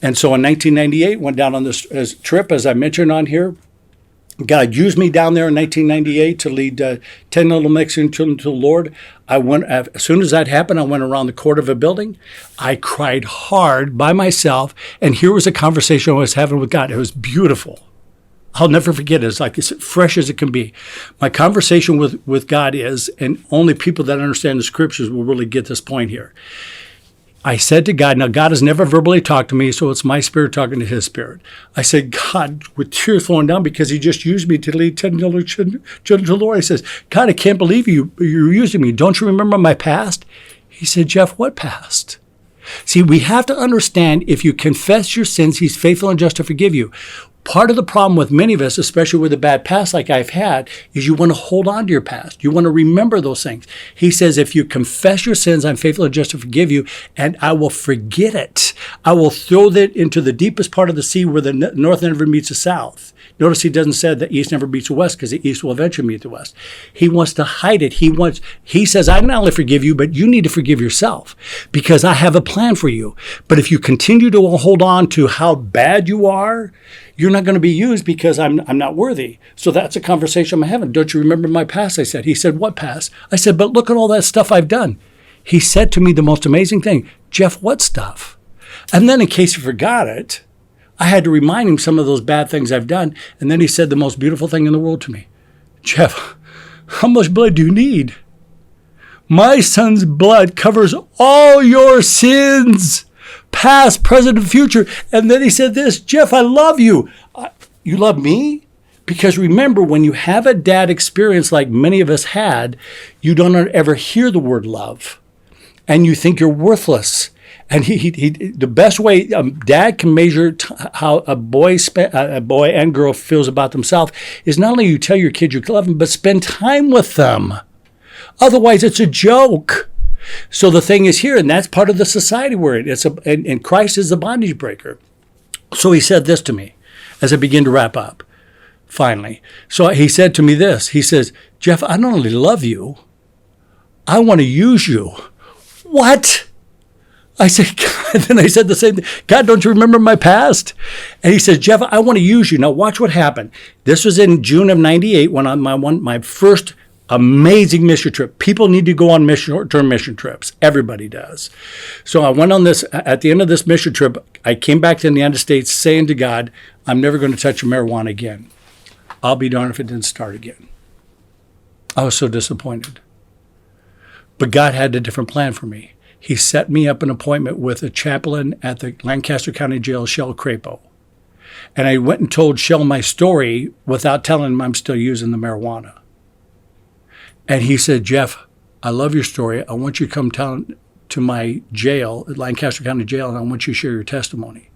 And so in 1998, went down on this trip, as I mentioned on here. God used me down there in 1998 to lead 10 little Mexican children to the Lord. I went, as soon as that happened, I went around the court of a building. I cried hard by myself, and here was a conversation I was having with God. It was beautiful. I'll never forget it. It's like as fresh as it can be. My conversation with God is, and only people that understand the scriptures will really get this point here. I said to God, now God has never verbally talked to me, so it's my spirit talking to his spirit. I said, God, with tears flowing down because he just used me to lead 10 children to the Lord. I says, God, I can't believe you're using me. Don't you remember my past? He said, Jeff, what past? See, we have to understand if you confess your sins, he's faithful and just to forgive you. Part of the problem with many of us, especially with a bad past like I've had, is you want to hold on to your past. You want to remember those things. He says, if you confess your sins, I'm faithful and just to forgive you, and I will forget it. I will throw that into the deepest part of the sea where the north never meets the south. Notice he doesn't say the east never meets the west because the east will eventually meet the west. He wants to hide it. He says, I not only forgive you, but you need to forgive yourself because I have a plan for you. But if you continue to hold on to how bad you are, you're not going to be used because I'm not worthy. So that's a conversation I'm having. Don't you remember my past? I said. He said, what past? I said, but look at all that stuff I've done. He said to me the most amazing thing, Jeff, what stuff? And then in case he forgot it, I had to remind him some of those bad things I've done. And then he said the most beautiful thing in the world to me. Jeff, how much blood do you need? My son's blood covers all your sins. Past, present, and future. And then he said this, Jeff, I love you. You love me? Because remember, when you have a dad experience like many of us had, you don't ever hear the word love. And you think you're worthless. And the best way dad can measure how a boy and girl feels about themselves is not only you tell your kids you love them, but spend time with them. Otherwise, it's a joke. So the thing is here, and that's part of the society we're in. And Christ is the bondage breaker. So he said this to me as I begin to wrap up, finally. So he said to me this. He says, Jeff, I not only love you, I want to use you. What? I said, God, then I said the same thing. God, don't you remember my past? And he says, Jeff, I want to use you. Now watch what happened. This was in June of 98 when my first amazing mission trip. People need to go on short-term mission trips. Everybody does. So I went on this, at the end of this mission trip, I came back to the United States saying to God, I'm never going to touch marijuana again. I'll be darned if it didn't start again. I was so disappointed. But God had a different plan for me. He set me up an appointment with a chaplain at the Lancaster County Jail, Shell Crapo. And I went and told Shell my story without telling him I'm still using the marijuana. And he said, Jeff, I love your story. I want you to come to my jail, Lancaster County Jail, and I want you to share your testimony.